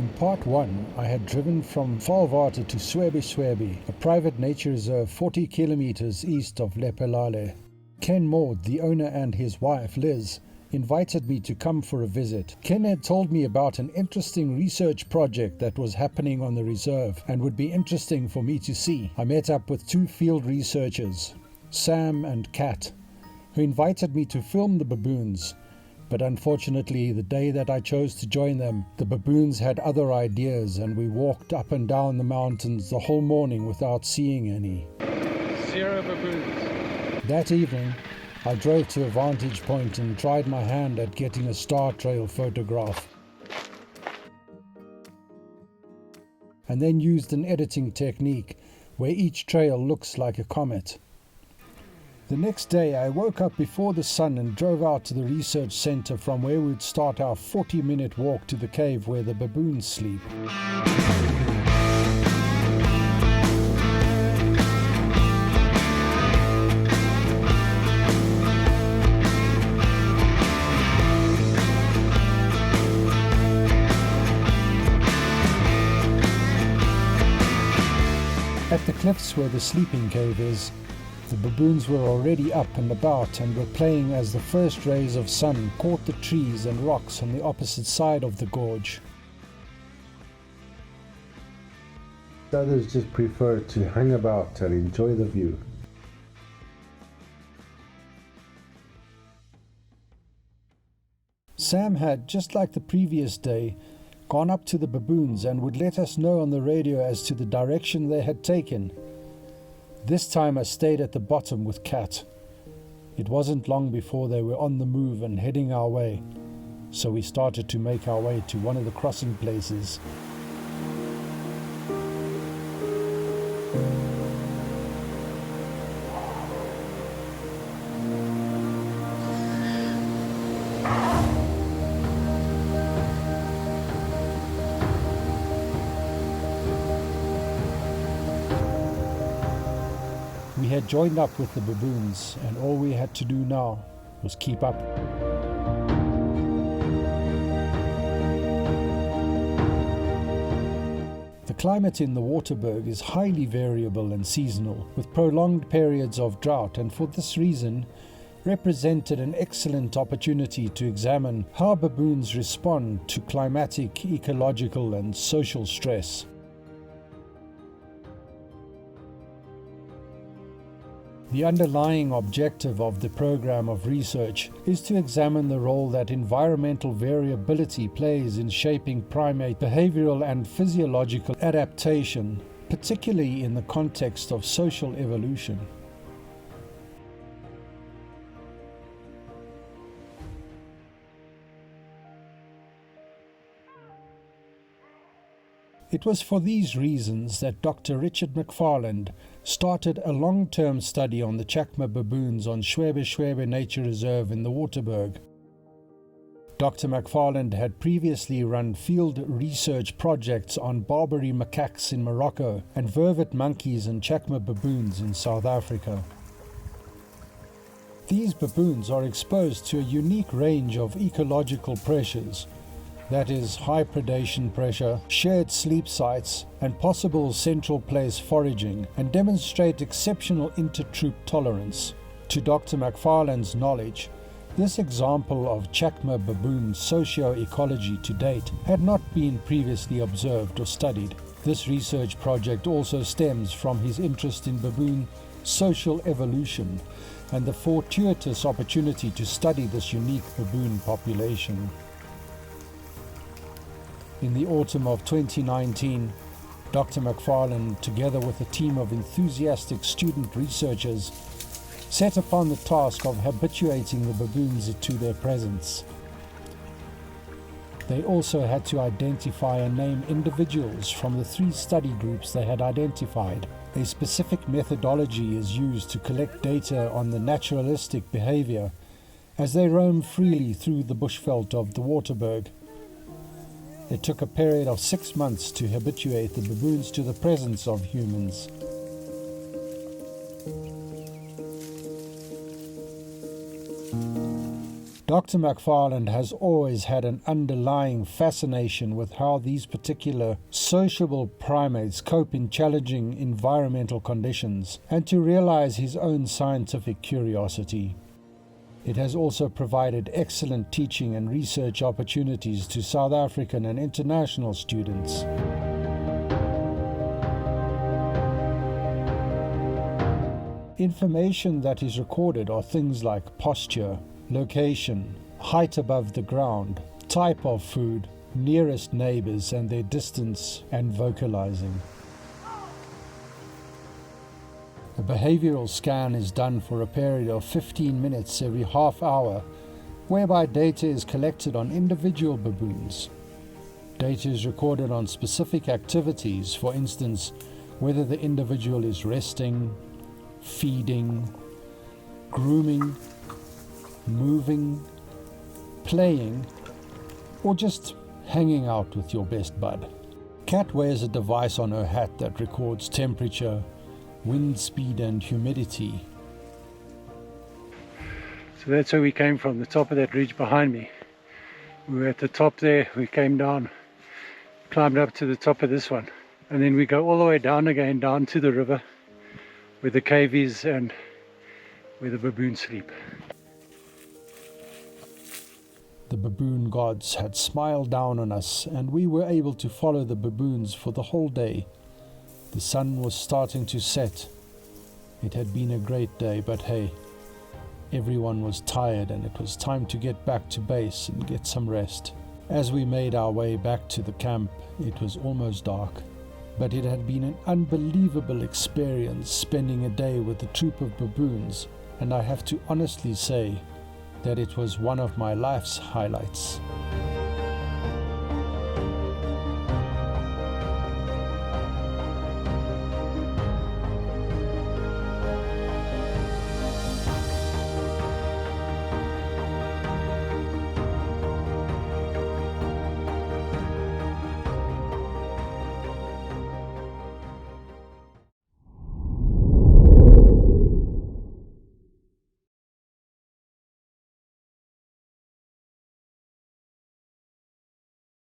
In part 1, I had driven from Valwater to Swebe, a private nature reserve 40 kilometers east of Lepelale. Ken Maud, the owner, and his wife, Liz, invited me to come for a visit. Ken had told me about an interesting research project that was happening on the reserve and would be interesting for me to see. I met up with 2 field researchers, Sam and Kat, who invited me to film the baboons. But unfortunately, the day that I chose to join them, the baboons had other ideas and we walked up and down the mountains the whole morning without seeing any. 0 baboons. That evening, I drove to a vantage point and tried my hand at getting a star trail photograph. And then used an editing technique where each trail looks like a comet. The next day I woke up before the sun and drove out to the research center from where we'd start our 40-minute walk to the cave where the baboons sleep. At the cliffs where the sleeping cave is, the baboons were already up and about and were playing as the first rays of sun caught the trees and rocks on the opposite side of the gorge. Others just prefer to hang about and enjoy the view. Sam had, just like the previous day, gone up to the baboons and would let us know on the radio as to the direction they had taken. This time I stayed at the bottom with Kat. It wasn't long before they were on the move and heading our way, so we started to make our way to one of the crossing places. We had joined up with the baboons, and all we had to do now was keep up. The climate in the Waterberg is highly variable and seasonal, with prolonged periods of drought, and for this reason represented an excellent opportunity to examine how baboons respond to climatic, ecological, and social stress. The underlying objective of the program of research is to examine the role that environmental variability plays in shaping primate behavioral and physiological adaptation, particularly in the context of social evolution. It was for these reasons that Dr. Richard McFarland started a long-term study on the Chakma baboons on Schwebe Nature Reserve in the Waterberg. Dr. McFarland had previously run field research projects on Barbary macaques in Morocco and vervet monkeys and Chakma baboons in South Africa. These baboons are exposed to a unique range of ecological pressures, that is, high predation pressure, shared sleep sites, and possible central place foraging, and demonstrate exceptional inter-troop tolerance. To Dr. McFarland's knowledge, this example of Chakma baboon socio-ecology to date had not been previously observed or studied. This research project also stems from his interest in baboon social evolution and the fortuitous opportunity to study this unique baboon population. In the autumn of 2019, Dr. McFarland, together with a team of enthusiastic student researchers, set upon the task of habituating the baboons to their presence. They also had to identify and name individuals from the 3 study groups they had identified. A specific methodology is used to collect data on the naturalistic behavior as they roam freely through the bushveld of the Waterberg. It took a period of 6 months to habituate the baboons to the presence of humans. Dr. McFarland has always had an underlying fascination with how these particular sociable primates cope in challenging environmental conditions, and to realize his own scientific curiosity. It has also provided excellent teaching and research opportunities to South African and international students. Information that is recorded are things like posture, location, height above the ground, type of food, nearest neighbors and their distance, and vocalizing. A behavioral scan is done for a period of 15 minutes every half hour, whereby data is collected on individual baboons. Data is recorded on specific activities, for instance, whether the individual is resting, feeding, grooming, moving, playing, or just hanging out with your best bud. Kat wears a device on her hat that records temperature, wind speed and humidity. So that's where we came from, the top of that ridge behind me. We were at the top there, we came down, climbed up to the top of this one, and then we go all the way down again, down to the river where the cave is and where the baboons sleep. The baboon gods had smiled down on us, and we were able to follow the baboons for the whole day. The sun was starting to set. It had been a great day, but hey, everyone was tired and it was time to get back to base and get some rest. As we made our way back to the camp, it was almost dark, but it had been an unbelievable experience spending a day with a troop of baboons, and I have to honestly say that it was one of my life's highlights.